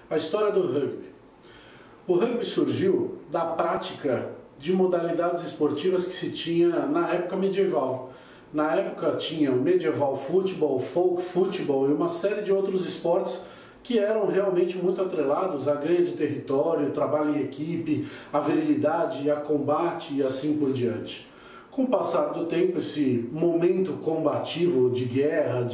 A história do rugby. O rugby surgiu da prática de modalidades esportivas que se tinha na época medieval. Na época tinha o medieval futebol, folk futebol e uma série de outros esportes que eram realmente muito atrelados a ganho de território, trabalho em equipe, a virilidade, a combate e assim por diante. Com o passar do tempo, esse momento combativo de guerra,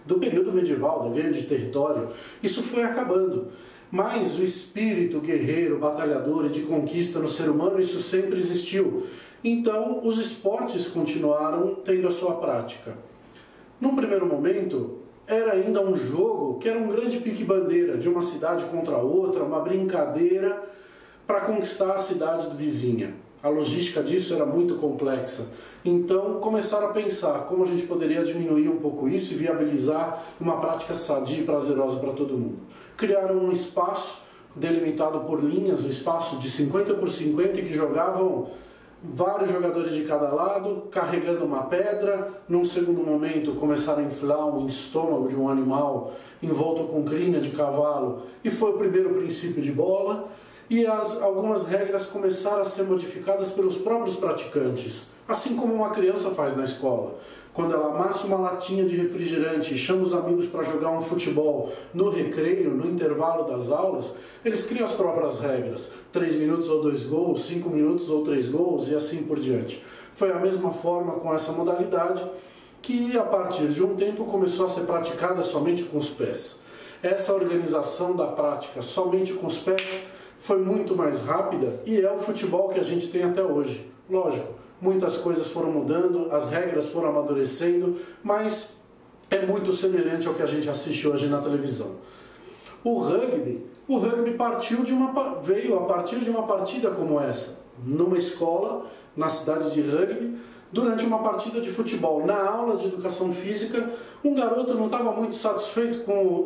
do período medieval, do ganho de território, isso foi acabando. Mas o espírito guerreiro, batalhador e de conquista no ser humano, isso sempre existiu. Então, os esportes continuaram tendo a sua prática. Num primeiro momento, era ainda um jogo que era um grande pique-bandeira de uma cidade contra outra, uma brincadeira para conquistar a cidade vizinha. A logística disso era muito complexa. Então começaram a pensar como a gente poderia diminuir um pouco isso e viabilizar uma prática sadia e prazerosa para todo mundo. Criaram um espaço delimitado por linhas, um espaço de 50 por 50 que jogavam vários jogadores de cada lado, carregando uma pedra. Num segundo momento começaram a inflar um estômago de um animal envolto com crina de cavalo e foi o primeiro princípio de bola. E algumas regras começaram a ser modificadas pelos próprios praticantes, assim como uma criança faz na escola. Quando ela amassa uma latinha de refrigerante e chama os amigos para jogar um futebol no recreio, no intervalo das aulas, eles criam as próprias regras. 3 minutos ou 2 gols, 5 minutos ou 3 gols e assim por diante. Foi a mesma forma com essa modalidade que a partir de um tempo começou a ser praticada somente com os pés. Essa organização da prática somente com os pés foi muito mais rápida e é o futebol que a gente tem até hoje. Lógico, muitas coisas foram mudando, as regras foram amadurecendo, mas é muito semelhante ao que a gente assiste hoje na televisão. O rugby veio a partir de uma partida como essa, numa escola, na cidade de Rugby, durante uma partida de futebol. Na aula de educação física, um garoto não estava muito satisfeito com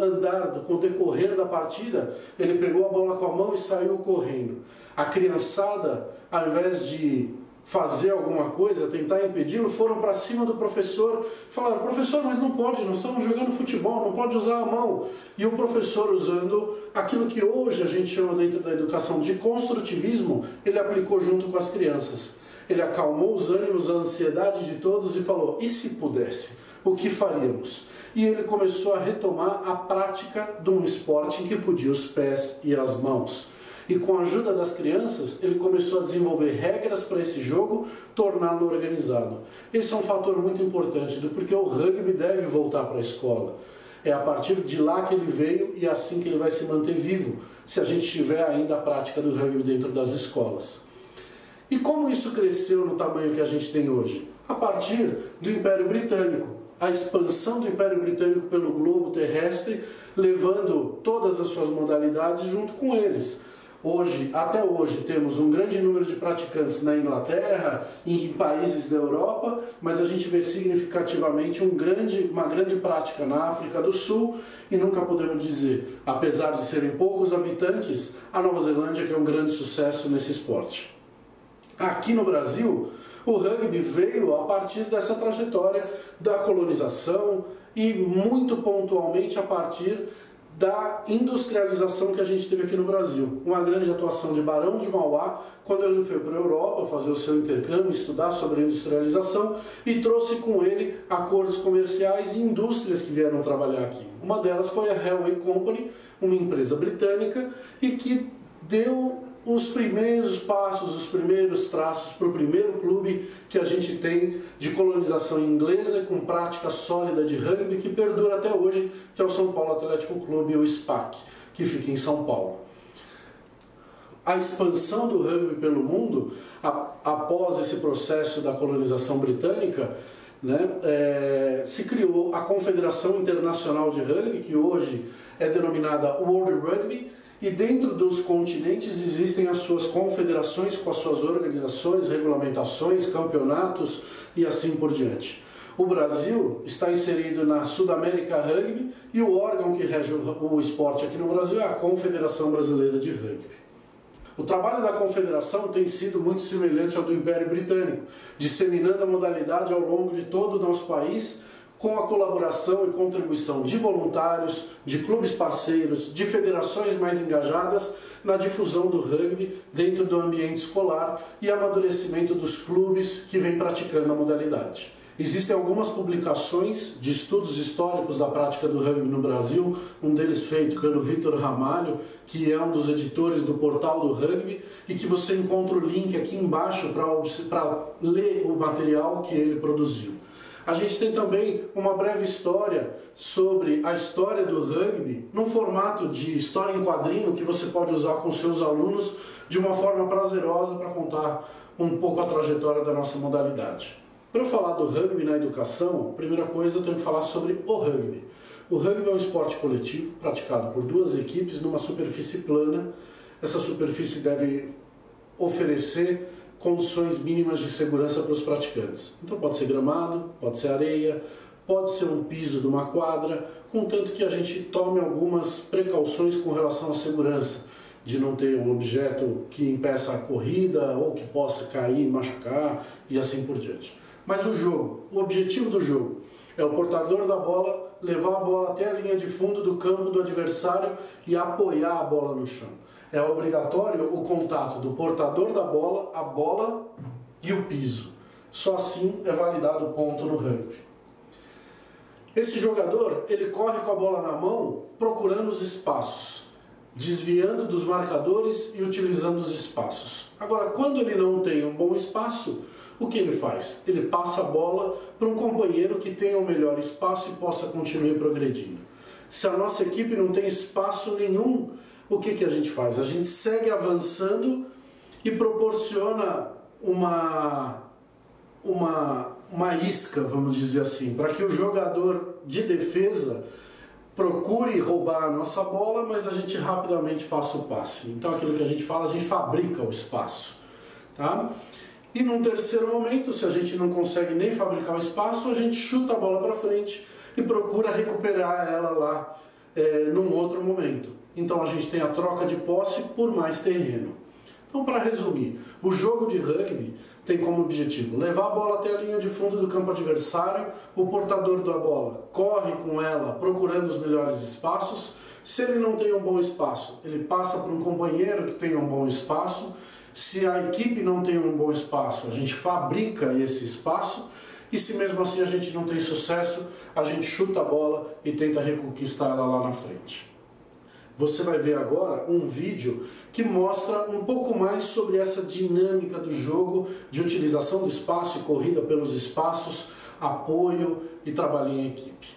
com o decorrer da partida, ele pegou a bola com a mão e saiu correndo. A criançada, ao invés de fazer alguma coisa, tentar impedi-lo, foram para cima do professor, falaram: professor, mas não pode, nós estamos jogando futebol, não pode usar a mão. E o professor, usando aquilo que hoje a gente chama dentro da educação de construtivismo, ele aplicou junto com as crianças. Ele acalmou os ânimos, a ansiedade de todos e falou: e se pudesse, o que faríamos? E ele começou a retomar a prática de um esporte em que podia os pés e as mãos. E com a ajuda das crianças, ele começou a desenvolver regras para esse jogo, torná-lo organizado. Esse é um fator muito importante, porque o rugby deve voltar para a escola. É a partir de lá que ele veio e é assim que ele vai se manter vivo, se a gente tiver ainda a prática do rugby dentro das escolas. E como isso cresceu no tamanho que a gente tem hoje? A partir do Império Britânico. A expansão do Império Britânico pelo globo terrestre, levando todas as suas modalidades junto com eles. Até hoje, temos um grande número de praticantes na Inglaterra e em países da Europa, mas a gente vê significativamente uma grande prática na África do Sul e nunca podemos dizer, apesar de serem poucos habitantes, a Nova Zelândia que é um grande sucesso nesse esporte. Aqui no Brasil, o rugby veio a partir dessa trajetória da colonização e muito pontualmente a partir da industrialização que a gente teve aqui no Brasil. Uma grande atuação de Barão de Mauá, quando ele foi para a Europa fazer o seu intercâmbio, estudar sobre a industrialização e trouxe com ele acordos comerciais e indústrias que vieram trabalhar aqui. Uma delas foi a Railway Company, uma empresa britânica, e que deu os primeiros passos, os primeiros traços para o primeiro clube que a gente tem de colonização inglesa com prática sólida de rugby que perdura até hoje, que é o São Paulo Atlético Clube, o SPAC, que fica em São Paulo. A expansão do rugby pelo mundo, após esse processo da colonização britânica, se criou a Confederação Internacional de Rugby, que hoje é denominada World Rugby, e dentro dos continentes existem as suas confederações com as suas organizações, regulamentações, campeonatos e assim por diante. O Brasil está inserido na Sudamérica Rugby e o órgão que rege o esporte aqui no Brasil é a Confederação Brasileira de Rugby. O trabalho da Confederação tem sido muito semelhante ao do Império Britânico, disseminando a modalidade ao longo de todo o nosso país, com a colaboração e contribuição de voluntários, de clubes parceiros, de federações mais engajadas na difusão do rugby dentro do ambiente escolar e amadurecimento dos clubes que vêm praticando a modalidade. Existem algumas publicações de estudos históricos da prática do rugby no Brasil, um deles feito pelo Vitor Ramalho, que é um dos editores do Portal do Rugby, e que você encontra o link aqui embaixo para ler o material que ele produziu. A gente tem também uma breve história sobre a história do rugby, num formato de história em quadrinho que você pode usar com seus alunos de uma forma prazerosa para contar um pouco a trajetória da nossa modalidade. Para eu falar do rugby na educação, a primeira coisa eu tenho que falar sobre o rugby. O rugby é um esporte coletivo praticado por duas equipes numa superfície plana. Essa superfície deve oferecer condições mínimas de segurança para os praticantes. Então pode ser gramado, pode ser areia, pode ser um piso de uma quadra, contanto que a gente tome algumas precauções com relação à segurança, de não ter um objeto que impeça a corrida ou que possa cair, machucar e assim por diante. Mas o jogo, o objetivo do jogo é o portador da bola levar a bola até a linha de fundo do campo do adversário e apoiar a bola no chão. É obrigatório o contato do portador da bola, a bola e o piso. Só assim é validado o ponto no rugby. Esse jogador, ele corre com a bola na mão procurando os espaços, desviando dos marcadores e utilizando os espaços. Agora, quando ele não tem um bom espaço, o que ele faz? Ele passa a bola para um companheiro que tenha um melhor espaço e possa continuar progredindo. Se a nossa equipe não tem espaço nenhum, o que a gente faz? A gente segue avançando e proporciona uma isca, vamos dizer assim, para que o jogador de defesa procure roubar a nossa bola, mas a gente rapidamente faça o passe. Então aquilo que a gente fala, a gente fabrica o espaço. Tá? E num terceiro momento, se a gente não consegue nem fabricar o espaço, a gente chuta a bola para frente e procura recuperar ela lá num outro momento. Então a gente tem a troca de posse por mais terreno. Então, para resumir, o jogo de rugby tem como objetivo levar a bola até a linha de fundo do campo adversário, o portador da bola corre com ela procurando os melhores espaços. Se ele não tem um bom espaço, ele passa para um companheiro que tenha um bom espaço. Se a equipe não tem um bom espaço, a gente fabrica esse espaço. E se mesmo assim a gente não tem sucesso, a gente chuta a bola e tenta reconquistar ela lá na frente. Você vai ver agora um vídeo que mostra um pouco mais sobre essa dinâmica do jogo, de utilização do espaço e corrida pelos espaços, apoio e trabalho em equipe.